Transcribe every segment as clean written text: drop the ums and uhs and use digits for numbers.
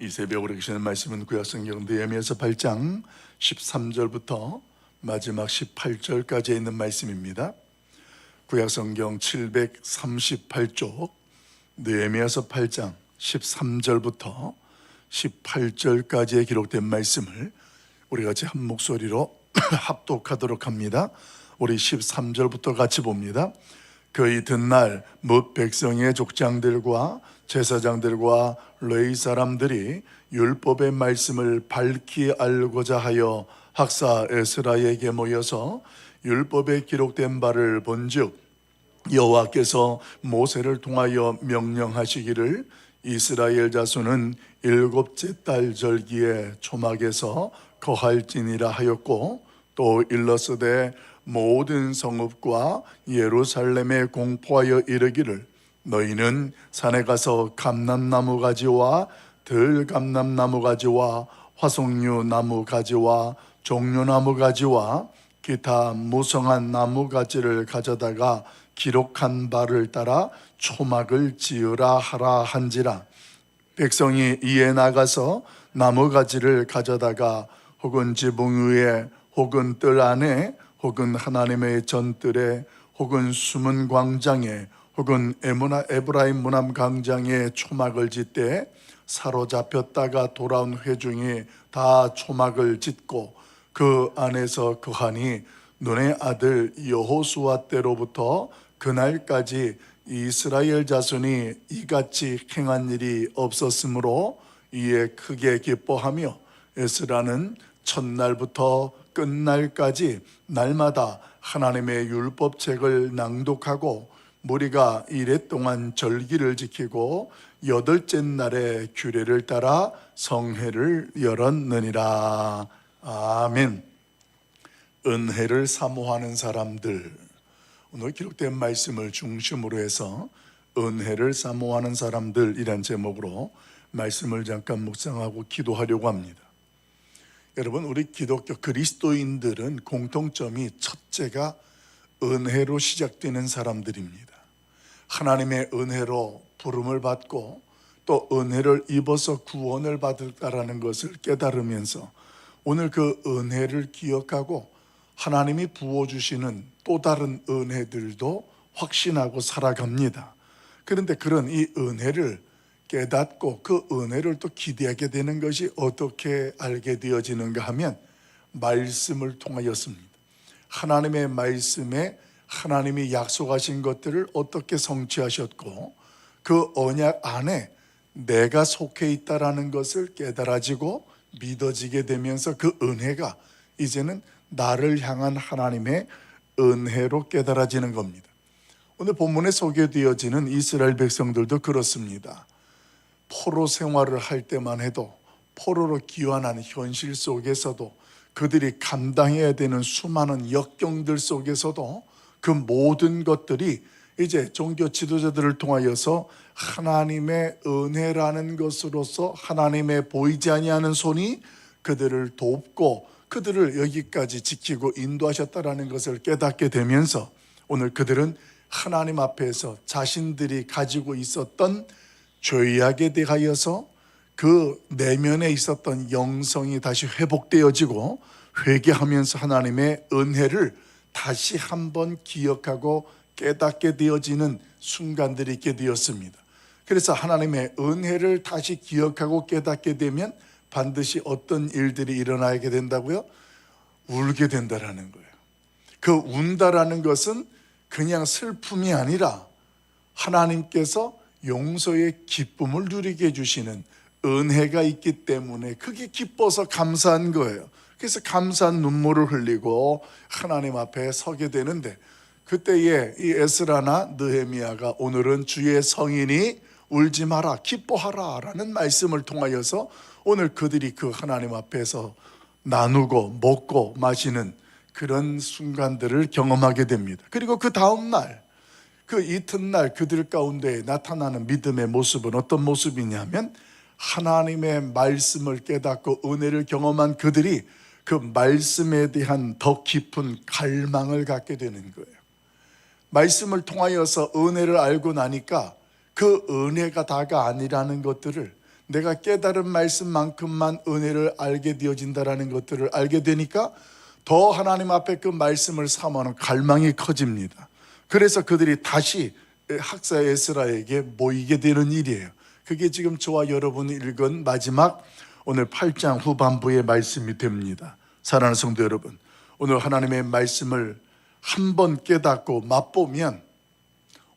이 새벽 우리 계시는 말씀은 구약성경 느헤미야서 8장 13절부터 마지막 18절까지 있는 말씀입니다. 구약성경 738쪽 느헤미야서 8장 13절부터 18절까지에 기록된 말씀을 우리 같이 한 목소리로 합독하도록 합니다. 우리 13절부터 같이 봅니다. 그 이튿날 뭇 백성의 족장들과 제사장들과 레위 사람들이 율법의 말씀을 밝히 알고자 하여 학사 에스라에게 모여서 율법에 기록된 바를 본즉 여호와께서 모세를 통하여 명령하시기를 이스라엘 자손은 일곱째 달 절기에 초막에서 거할지니라 하였고, 또 일러스되 모든 성읍과 예루살렘에 공포하여 이르기를 너희는 산에 가서 감람나무 가지와 들감람나무 가지와 화석류 나무 가지와 종려나무 가지와 기타 무성한 나무 가지를 가져다가 기록한 바를 따라 초막을 지으라 하라 한지라. 백성이 이에 나가서 나무 가지를 가져다가 혹은 지붕 위에 혹은 뜰 안에 혹은 하나님의 전뜰에 혹은 숨은 광장에 혹은 에브라임 문함 광장에 초막을 짓되 사로잡혔다가 돌아온 회중이 다 초막을 짓고 그 안에서 거하니 눈의 아들 여호수아 때로부터 그날까지 이스라엘 자손이 이같이 행한 일이 없었으므로 이에 크게 기뻐하며 에스라는 첫날부터 끝날까지 날마다 하나님의 율법책을 낭독하고 무리가 이레 동안 절기를 지키고 여덟째 날에 규례를 따라 성회를 열었느니라. 아멘. 은혜를 사모하는 사람들, 오늘 기록된 말씀을 중심으로 해서 은혜를 사모하는 사람들이란 제목으로 말씀을 잠깐 묵상하고 기도하려고 합니다. 여러분, 우리 기독교 그리스도인들은 공통점이 첫째가 은혜로 시작되는 사람들입니다. 하나님의 은혜로 부름을 받고 또 은혜를 입어서 구원을 받을까라는 것을 깨달으면서 오늘 그 은혜를 기억하고 하나님이 부어주시는 또 다른 은혜들도 확신하고 살아갑니다. 그런데 그런 이 은혜를 깨닫고 그 은혜를 또 기대하게 되는 것이 어떻게 알게 되어지는가 하면 말씀을 통하였습니다. 하나님의 말씀에 하나님이 약속하신 것들을 어떻게 성취하셨고 그 언약 안에 내가 속해 있다라는 것을 깨달아지고 믿어지게 되면서 그 은혜가 이제는 나를 향한 하나님의 은혜로 깨달아지는 겁니다. 오늘 본문에 소개되어지는 이스라엘 백성들도 그렇습니다. 포로 생활을 할 때만 해도 포로로 귀환하는 현실 속에서도 그들이 감당해야 되는 수많은 역경들 속에서도 그 모든 것들이 이제 종교 지도자들을 통하여서 하나님의 은혜라는 것으로서 하나님의 보이지 아니하는 손이 그들을 돕고 그들을 여기까지 지키고 인도하셨다라는 것을 깨닫게 되면서 오늘 그들은 하나님 앞에서 자신들이 가지고 있었던 죄악에 대하여서 그 내면에 있었던 영성이 다시 회복되어지고 회개하면서 하나님의 은혜를 다시 한번 기억하고 깨닫게 되어지는 순간들이 있게 되었습니다. 그래서 하나님의 은혜를 다시 기억하고 깨닫게 되면 반드시 어떤 일들이 일어나게 된다고요? 울게 된다라는 거예요. 그 운다라는 것은 그냥 슬픔이 아니라 하나님께서 용서의 기쁨을 누리게 해주시는 은혜가 있기 때문에 그게 기뻐서 감사한 거예요. 그래서 감사한 눈물을 흘리고 하나님 앞에 서게 되는데 그때에 이 에스라나 느헤미야가 오늘은 주의 성인이 울지 마라 기뻐하라 라는 말씀을 통하여서 오늘 그들이 그 하나님 앞에서 나누고 먹고 마시는 그런 순간들을 경험하게 됩니다. 그리고 그 다음날 그 이튿날 그들 가운데 나타나는 믿음의 모습은 어떤 모습이냐면 하나님의 말씀을 깨닫고 은혜를 경험한 그들이 그 말씀에 대한 더 깊은 갈망을 갖게 되는 거예요. 말씀을 통하여서 은혜를 알고 나니까 그 은혜가 다가 아니라는 것들을 내가 깨달은 말씀만큼만 은혜를 알게 되어진다라는 것들을 알게 되니까 더 하나님 앞에 그 말씀을 사모하는 갈망이 커집니다. 그래서 그들이 다시 학사 에스라에게 모이게 되는 일이에요. 그게 지금 저와 여러분이 읽은 마지막 오늘 8장 후반부의 말씀이 됩니다. 사랑하는 성도 여러분, 오늘 하나님의 말씀을 한번 깨닫고 맛보면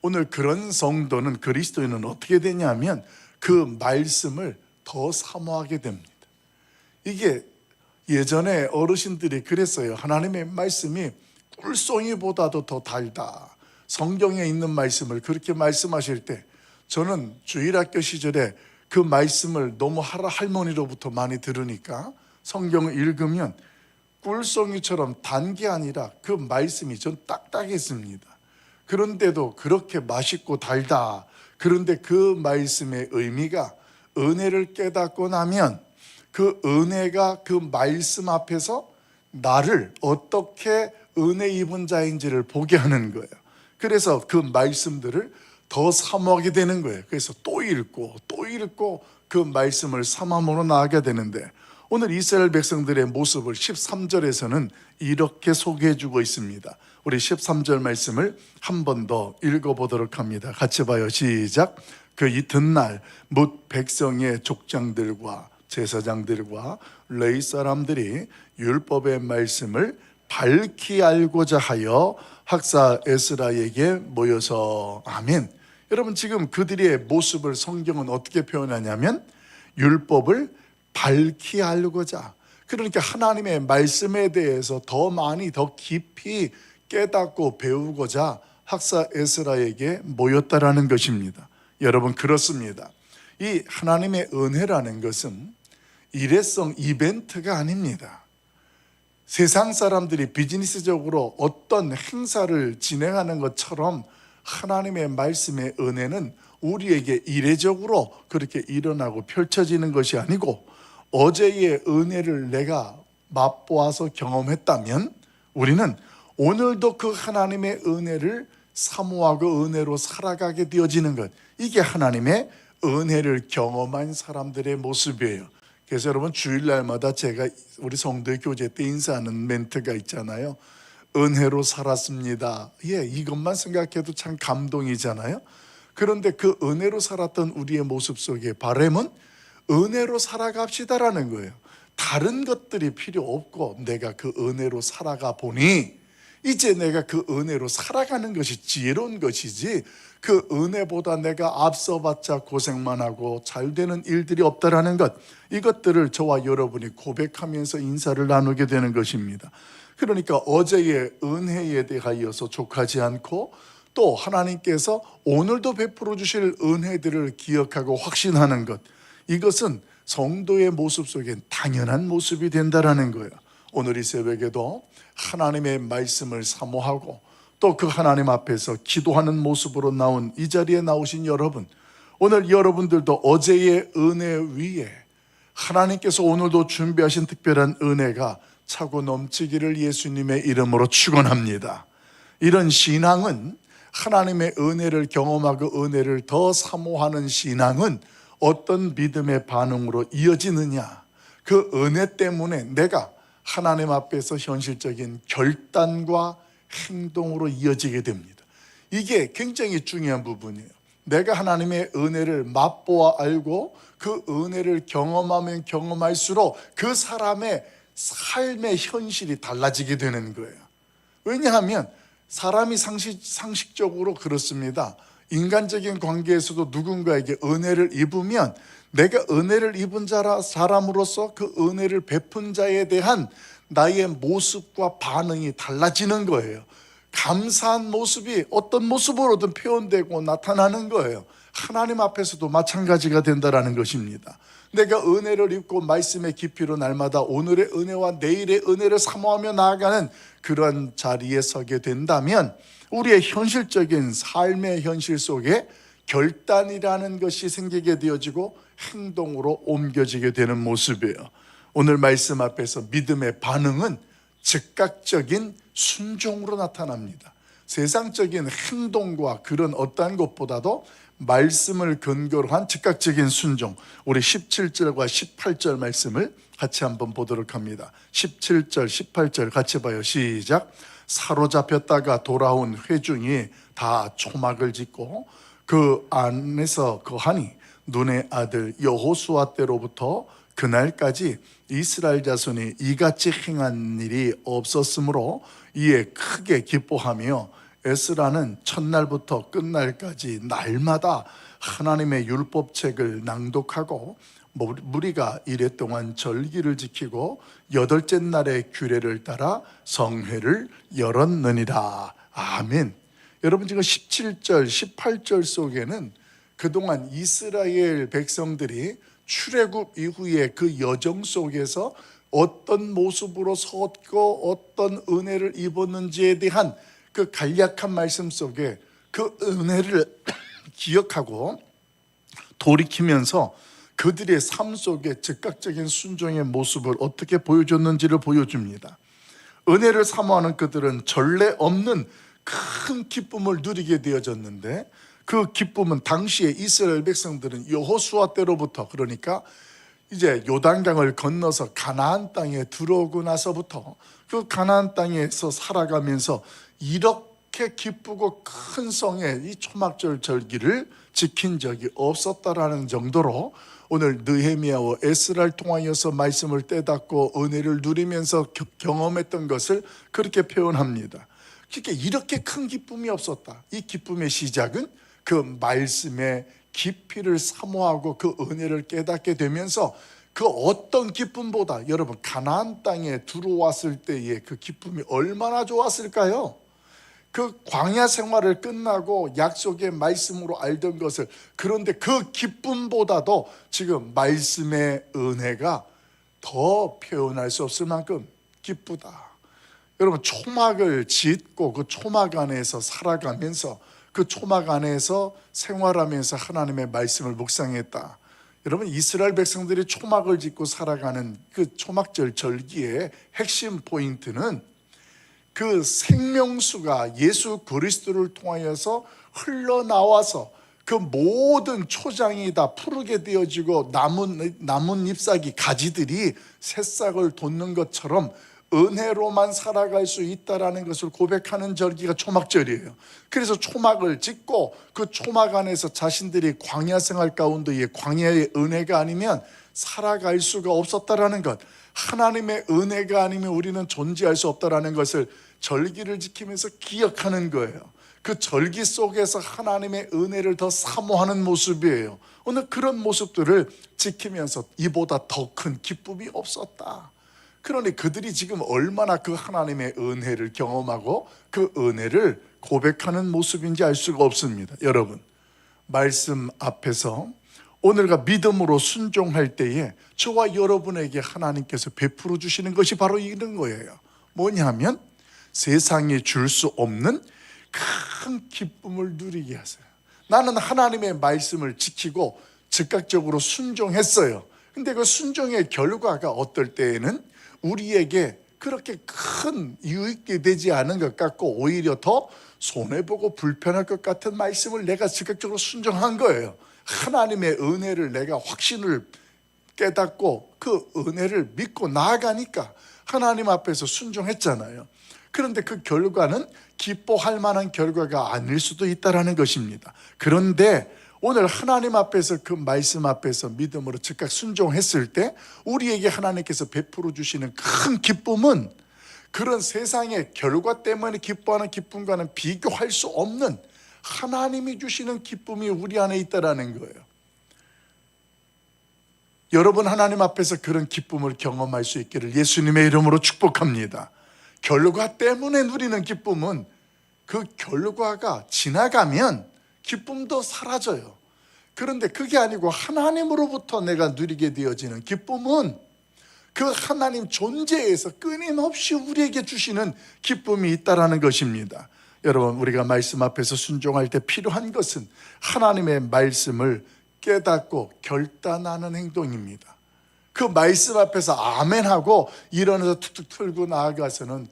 오늘 그런 성도는, 그리스도인은 어떻게 되냐면 그 말씀을 더 사모하게 됩니다. 이게 예전에 어르신들이 그랬어요. 하나님의 말씀이 꿀송이보다도 더 달다. 성경에 있는 말씀을 그렇게 말씀하실 때 저는 주일학교 시절에 그 말씀을 너무 할머니로부터 많이 들으니까 성경을 읽으면 꿀송이처럼 단 게 아니라 그 말씀이 전 딱딱했습니다. 그런데도 그렇게 맛있고 달다. 그런데 그 말씀의 의미가 은혜를 깨닫고 나면 그 은혜가 그 말씀 앞에서 나를 어떻게 은혜 입은 자인지를 보게 하는 거예요. 그래서 그 말씀들을 더 사모하게 되는 거예요. 그래서 또 읽고 그 말씀을 사모함으로 나아가게 되는데 오늘 이스라엘 백성들의 모습을 13절에서는 이렇게 소개해 주고 있습니다. 우리 13절 말씀을 한 번 더 읽어보도록 합니다. 같이 봐요. 시작. 그 이튿날 뭇 백성의 족장들과 제사장들과 레위 사람들이 율법의 말씀을 밝히 알고자 하여 학사 에스라에게 모여서, 아멘. 여러분, 지금 그들의 모습을 성경은 어떻게 표현하냐면 율법을 밝히 알고자, 그러니까 하나님의 말씀에 대해서 더 많이 더 깊이 깨닫고 배우고자 학사 에스라에게 모였다라는 것입니다. 여러분, 그렇습니다. 이 하나님의 은혜라는 것은 일회성 이벤트가 아닙니다. 세상 사람들이 비즈니스적으로 어떤 행사를 진행하는 것처럼 하나님의 말씀의 은혜는 우리에게 이례적으로 그렇게 일어나고 펼쳐지는 것이 아니고, 어제의 은혜를 내가 맛보아서 경험했다면 우리는 오늘도 그 하나님의 은혜를 사모하고 은혜로 살아가게 되어지는 것, 이게 하나님의 은혜를 경험한 사람들의 모습이에요. 그래서 여러분, 주일날마다 제가 우리 성도의 교제 때 인사하는 멘트가 있잖아요. 은혜로 살았습니다. 예, 이것만 생각해도 참 감동이잖아요. 그런데 그 은혜로 살았던 우리의 모습 속에 바람은 은혜로 살아갑시다라는 거예요. 다른 것들이 필요 없고 내가 그 은혜로 살아가 보니 이제 내가 그 은혜로 살아가는 것이 지혜로운 것이지, 그 은혜보다 내가 앞서봤자 고생만 하고 잘 되는 일들이 없다라는 것, 이것들을 저와 여러분이 고백하면서 인사를 나누게 되는 것입니다. 그러니까 어제의 은혜에 대하여서 족하지 않고 또 하나님께서 오늘도 베풀어 주실 은혜들을 기억하고 확신하는 것, 이것은 성도의 모습 속엔 당연한 모습이 된다라는 거예요. 오늘 이 새벽에도 하나님의 말씀을 사모하고 또 그 하나님 앞에서 기도하는 모습으로 나온 이 자리에 나오신 여러분, 오늘 여러분들도 어제의 은혜 위에 하나님께서 오늘도 준비하신 특별한 은혜가 차고 넘치기를 예수님의 이름으로 축원합니다. 이런 신앙은, 하나님의 은혜를 경험하고 은혜를 더 사모하는 신앙은 어떤 믿음의 반응으로 이어지느냐, 그 은혜 때문에 내가 하나님 앞에서 현실적인 결단과 행동으로 이어지게 됩니다. 이게 굉장히 중요한 부분이에요. 내가 하나님의 은혜를 맛보아 알고 그 은혜를 경험하면 경험할수록 그 사람의 삶의 현실이 달라지게 되는 거예요. 왜냐하면 사람이 상식적으로 그렇습니다. 인간적인 관계에서도 누군가에게 은혜를 입으면 내가 은혜를 입은 사람으로서 그 은혜를 베푼 자에 대한 나의 모습과 반응이 달라지는 거예요. 감사한 모습이 어떤 모습으로든 표현되고 나타나는 거예요. 하나님 앞에서도 마찬가지가 된다라는 것입니다. 내가 은혜를 입고 말씀의 깊이로 날마다 오늘의 은혜와 내일의 은혜를 사모하며 나아가는 그런 자리에 서게 된다면 우리의 현실적인 삶의 현실 속에 결단이라는 것이 생기게 되어지고 행동으로 옮겨지게 되는 모습이에요. 오늘 말씀 앞에서 믿음의 반응은 즉각적인 순종으로 나타납니다. 세상적인 행동과 그런 어떠한 것보다도 말씀을 근거로 한 즉각적인 순종, 우리 17절과 18절 말씀을 같이 한번 보도록 합니다. 17절, 18절 같이 봐요. 시작. 사로잡혔다가 돌아온 회중이 다 초막을 짓고 그 안에서 거하니 눈의 아들 여호수아 때로부터 그날까지 이스라엘 자손이 이같이 행한 일이 없었으므로 이에 크게 기뻐하며 에스라는 첫날부터 끝날까지 날마다 하나님의 율법책을 낭독하고 무리가 이랫동안 절기를 지키고 여덟째 날의 규례를 따라 성회를 열었느니라. 아멘. 여러분, 지금 17절, 18절 속에는 그동안 이스라엘 백성들이 출애굽 이후에 그 여정 속에서 어떤 모습으로 섰고 어떤 은혜를 입었는지에 대한 그 간략한 말씀 속에 그 은혜를 기억하고 돌이키면서 그들의 삶 속에 즉각적인 순종의 모습을 어떻게 보여줬는지를 보여줍니다. 은혜를 사모하는 그들은 전례 없는 큰 기쁨을 누리게 되어졌는데, 그 기쁨은 당시에 이스라엘 백성들은 여호수아 때로부터, 그러니까 이제 요단강을 건너서 가나안 땅에 들어오고 나서부터 그 가나안 땅에서 살아가면서 이렇게 기쁘고 큰 성의 이 초막절 절기를 지킨 적이 없었다라는 정도로 오늘 느헤미야와 에스라를 통하여서 말씀을 떼닫고 은혜를 누리면서 경험했던 것을 그렇게 표현합니다. 그러니까 이렇게 큰 기쁨이 없었다. 이 기쁨의 시작은 그 말씀의 깊이를 사모하고 그 은혜를 깨닫게 되면서 그 어떤 기쁨보다, 여러분, 가나안 땅에 들어왔을 때의 그 기쁨이 얼마나 좋았을까요? 그 광야 생활을 끝나고 약속의 말씀으로 알던 것을, 그런데 그 기쁨보다도 지금 말씀의 은혜가 더 표현할 수 없을 만큼 기쁘다. 여러분, 초막을 짓고 그 초막 안에서 살아가면서 그 초막 안에서 생활하면서 하나님의 말씀을 묵상했다. 여러분, 이스라엘 백성들이 초막을 짓고 살아가는 그 초막절 절기의 핵심 포인트는 그 생명수가 예수 그리스도를 통하여서 흘러나와서 그 모든 초장이 다 푸르게 되어지고 남은 잎사귀 가지들이 새싹을 돋는 것처럼 은혜로만 살아갈 수 있다라는 것을 고백하는 절기가 초막절이에요. 그래서 초막을 짓고 그 초막 안에서 자신들이 광야 생활 가운데에 광야의 은혜가 아니면 살아갈 수가 없었다라는 것, 하나님의 은혜가 아니면 우리는 존재할 수 없다라는 것을 절기를 지키면서 기억하는 거예요. 그 절기 속에서 하나님의 은혜를 더 사모하는 모습이에요. 오늘 그런 모습들을 지키면서 이보다 더 큰 기쁨이 없었다. 그러니 그들이 지금 얼마나 그 하나님의 은혜를 경험하고 그 은혜를 고백하는 모습인지 알 수가 없습니다. 여러분, 말씀 앞에서 오늘과 믿음으로 순종할 때에 저와 여러분에게 하나님께서 베풀어 주시는 것이 바로 이런 거예요. 뭐냐면 세상에 줄 수 없는 큰 기쁨을 누리게 하세요. 나는 하나님의 말씀을 지키고 즉각적으로 순종했어요. 근데 그 순종의 결과가 어떨 때에는 우리에게 그렇게 큰 유익이 되지 않은 것 같고 오히려 더 손해보고 불편할 것 같은 말씀을 내가 즉각적으로 순종한 거예요. 하나님의 은혜를 내가 확신을 깨닫고 그 은혜를 믿고 나아가니까 하나님 앞에서 순종했잖아요. 그런데 그 결과는 기뻐할 만한 결과가 아닐 수도 있다는 것입니다. 그런데 오늘 하나님 앞에서 그 말씀 앞에서 믿음으로 즉각 순종했을 때 우리에게 하나님께서 베풀어 주시는 큰 기쁨은 그런 세상의 결과 때문에 기뻐하는 기쁨과는 비교할 수 없는 하나님이 주시는 기쁨이 우리 안에 있다는 거예요. 여러분, 하나님 앞에서 그런 기쁨을 경험할 수 있기를 예수님의 이름으로 축복합니다. 결과 때문에 누리는 기쁨은 그 결과가 지나가면 기쁨도 사라져요. 그런데 그게 아니고 하나님으로부터 내가 누리게 되어지는 기쁨은 그 하나님 존재에서 끊임없이 우리에게 주시는 기쁨이 있다는 것입니다. 여러분, 우리가 말씀 앞에서 순종할 때 필요한 것은 하나님의 말씀을 깨닫고 결단하는 행동입니다. 그 말씀 앞에서 아멘하고 일어나서 툭툭 털고 나아가서는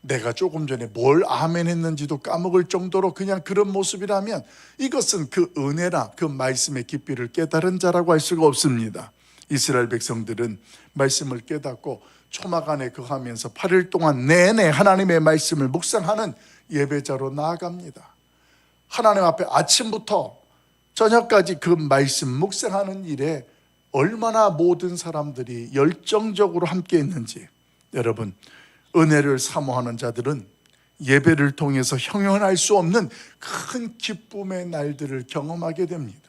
내가 조금 전에 뭘 아멘 했는지도 까먹을 정도로 그냥 그런 모습이라면 이것은 그 은혜나 그 말씀의 깊이를 깨달은 자라고 할 수가 없습니다. 이스라엘 백성들은 말씀을 깨닫고 초막 안에 거하면서 8일 동안 내내 하나님의 말씀을 묵상하는 예배자로 나아갑니다. 하나님 앞에 아침부터 저녁까지 그 말씀 묵상하는 일에 얼마나 모든 사람들이 열정적으로 함께 했는지, 여러분, 은혜를 사모하는 자들은 예배를 통해서 형용할 수 없는 큰 기쁨의 날들을 경험하게 됩니다.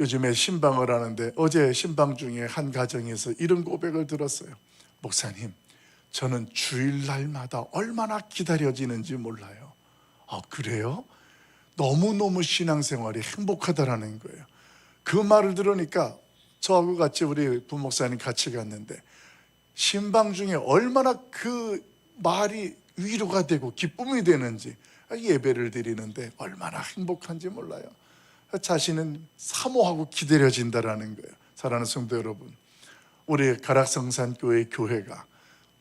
요즘에 신방을 하는데 어제 신방 중에 한 가정에서 이런 고백을 들었어요. 목사님, 저는 주일날마다 얼마나 기다려지는지 몰라요. 아, 그래요? 너무너무 신앙생활이 행복하다라는 거예요. 그 말을 들으니까 저하고 같이 우리 부목사님 같이 갔는데 신방 중에 얼마나 그 말이 위로가 되고 기쁨이 되는지, 예배를 드리는데 얼마나 행복한지 몰라요. 자신은 사모하고 기다려진다라는 거예요. 사랑하는 성도 여러분, 우리 가락성산교회 교회가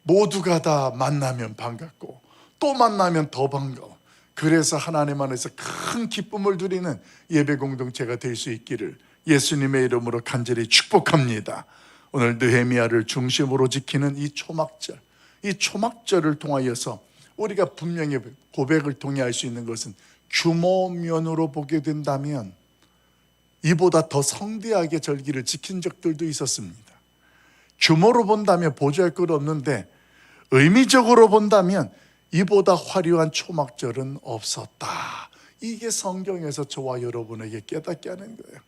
모두가 다 만나면 반갑고 또 만나면 더 반가워, 그래서 하나님 안에서 큰 기쁨을 누리는 예배 공동체가 될 수 있기를 예수님의 이름으로 간절히 축복합니다. 오늘 느헤미야를 중심으로 지키는 이 초막절, 이 초막절을 통하여서 우리가 분명히 고백을 통해 알 수 있는 것은 규모면으로 보게 된다면 이보다 더 성대하게 절기를 지킨 적들도 있었습니다. 규모로 본다면 보조할 것 없는데 의미적으로 본다면 이보다 화려한 초막절은 없었다. 이게 성경에서 저와 여러분에게 깨닫게 하는 거예요.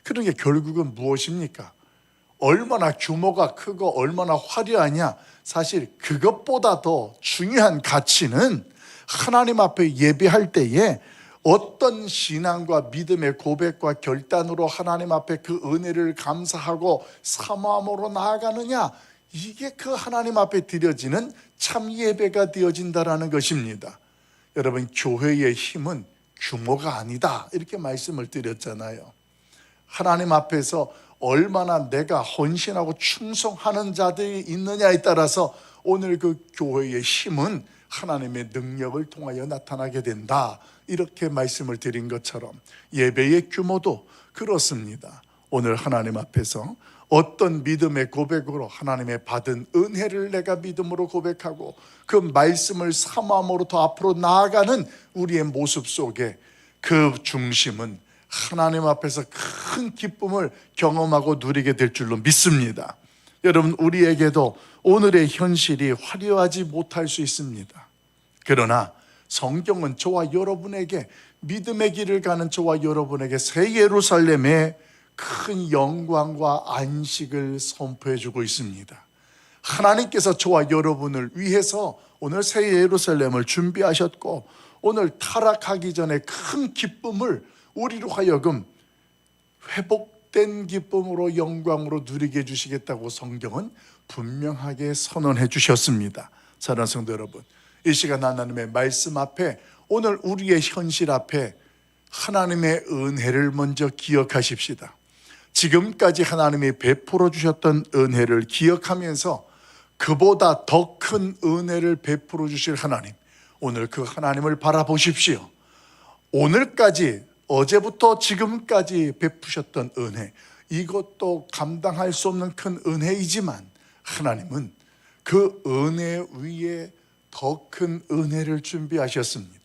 그러니까 결국은 무엇입니까? 얼마나 규모가 크고 얼마나 화려하냐, 사실 그것보다 더 중요한 가치는 하나님 앞에 예배할 때에 어떤 신앙과 믿음의 고백과 결단으로 하나님 앞에 그 은혜를 감사하고 사모함으로 나아가느냐, 이게 그 하나님 앞에 드려지는 참 예배가 되어진다라는 것입니다. 여러분, 교회의 힘은 규모가 아니다, 이렇게 말씀을 드렸잖아요. 하나님 앞에서 얼마나 내가 헌신하고 충성하는 자들이 있느냐에 따라서 오늘 그 교회의 힘은 하나님의 능력을 통하여 나타나게 된다, 이렇게 말씀을 드린 것처럼 예배의 규모도 그렇습니다. 오늘 하나님 앞에서 어떤 믿음의 고백으로 하나님의 받은 은혜를 내가 믿음으로 고백하고 그 말씀을 사모함으로 더 앞으로 나아가는 우리의 모습 속에 그 중심은 하나님 앞에서 큰 기쁨을 경험하고 누리게 될 줄로 믿습니다. 여러분, 우리에게도 오늘의 현실이 화려하지 못할 수 있습니다. 그러나 성경은 저와 여러분에게, 믿음의 길을 가는 저와 여러분에게 새 예루살렘의 큰 영광과 안식을 선포해 주고 있습니다. 하나님께서 저와 여러분을 위해서 오늘 새 예루살렘을 준비하셨고, 오늘 타락하기 전에 큰 기쁨을 우리로 하여금 회복된 기쁨으로 영광으로 누리게 해주시겠다고 성경은 분명하게 선언해 주셨습니다. 사랑하는 성도 여러분, 이 시간 하나님의 말씀 앞에, 오늘 우리의 현실 앞에 하나님의 은혜를 먼저 기억하십시다. 지금까지 하나님이 베풀어 주셨던 은혜를 기억하면서 그보다 더 큰 은혜를 베풀어 주실 하나님, 오늘 그 하나님을 바라보십시오. 오늘까지, 어제부터 지금까지 베푸셨던 은혜, 이것도 감당할 수 없는 큰 은혜이지만 하나님은 그 은혜 위에 더 큰 은혜를 준비하셨습니다.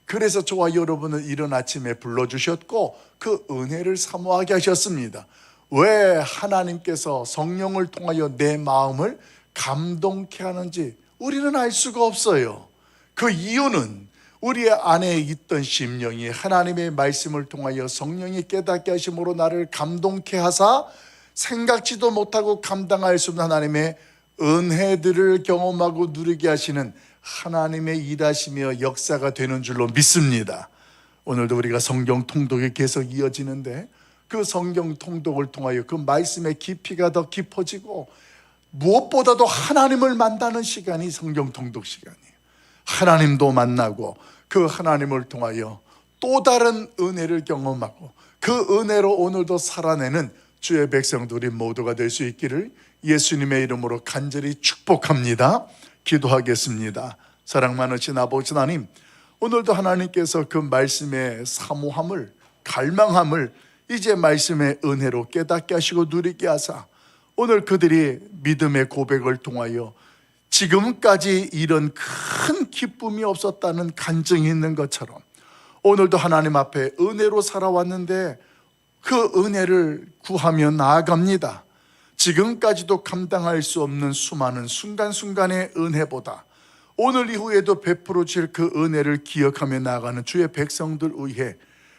그래서 저와 여러분을 이른 아침에 불러주셨고 그 은혜를 사모하게 하셨습니다. 왜 하나님께서 성령을 통하여 내 마음을 감동케 하는지 우리는 알 수가 없어요. 그 이유는 우리 안에 있던 심령이 하나님의 말씀을 통하여 성령이 깨닫게 하심으로 나를 감동케 하사 생각지도 못하고 감당할 수 없는 하나님의 은혜들을 경험하고 누리게 하시는 하나님의 일하시며 역사가 되는 줄로 믿습니다. 오늘도 우리가 성경 통독이 계속 이어지는데 그 성경 통독을 통하여 그 말씀의 깊이가 더 깊어지고 무엇보다도 하나님을 만나는 시간이 성경 통독 시간이에요. 하나님도 만나고 그 하나님을 통하여 또 다른 은혜를 경험하고 그 은혜로 오늘도 살아내는 주의 백성들이 모두가 될 수 있기를 예수님의 이름으로 간절히 축복합니다. 기도하겠습니다. 사랑 많으신 아버지 하나님, 오늘도 하나님께서 그 말씀의 사모함을, 갈망함을 이제 말씀의 은혜로 깨닫게 하시고 누리게 하사 오늘 그들이 믿음의 고백을 통하여 지금까지 이런 큰 기쁨이 없었다는 간증이 있는 것처럼 오늘도 하나님 앞에 은혜로 살아왔는데 그 은혜를 구하며 나아갑니다. 지금까지도 감당할 수 없는 수많은 순간순간의 은혜보다 오늘 이후에도 베풀어 질 그 은혜를 기억하며 나아가는 주의 백성들 위해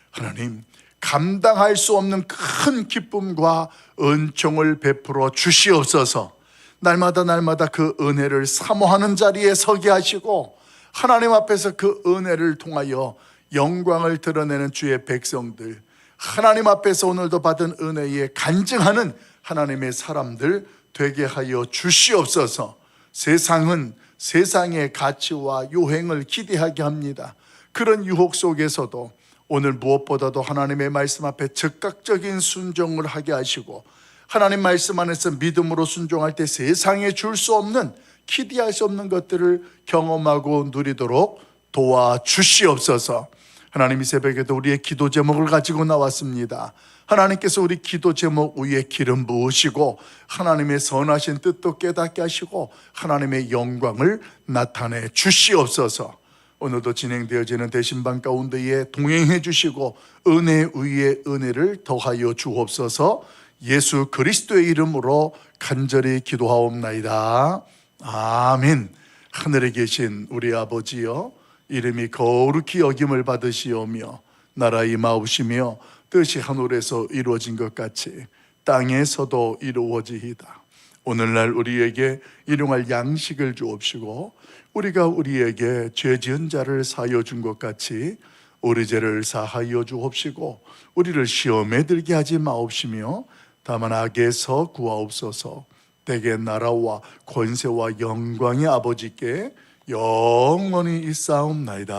하나님 감당할 수 없는 큰 기쁨과 은총을 베풀어 주시옵소서. 날마다 그 은혜를 사모하는 자리에 서게 하시고 하나님 앞에서 그 은혜를 통하여 영광을 드러내는 주의 백성들, 하나님 앞에서 오늘도 받은 은혜에 간증하는 하나님의 사람들 되게 하여 주시옵소서. 세상은 세상의 가치와 유행을 기대하게 합니다. 그런 유혹 속에서도 오늘 무엇보다도 하나님의 말씀 앞에 즉각적인 순종을 하게 하시고 하나님 말씀 안에서 믿음으로 순종할 때 세상에 줄 수 없는, 기대할 수 없는 것들을 경험하고 누리도록 도와주시옵소서. 하나님 이 새벽에도 우리의 기도 제목을 가지고 나왔습니다. 하나님께서 우리 기도 제목 위에 기름 부으시고 하나님의 선하신 뜻도 깨닫게 하시고 하나님의 영광을 나타내 주시옵소서. 오늘도 진행되어지는 대신방 가운데에 동행해 주시고 은혜 위에 은혜를 더하여 주옵소서. 예수 그리스도의 이름으로 간절히 기도하옵나이다. 아멘. 하늘에 계신 우리 아버지여, 이름이 거룩히 여김을 받으시오며 나라 임하옵시며 뜻이 하늘에서 이루어진 것 같이 땅에서도 이루어지이다. 오늘날 우리에게 일용할 양식을 주옵시고 우리가 우리에게 죄 지은 자를 사하여 준 것 같이 우리 죄를 사하여 주옵시고 우리를 시험에 들게 하지 마옵시며 다만 악에서 구하옵소서. 대개 나라와 권세와 영광의 아버지께 영원히 있사옵나이다.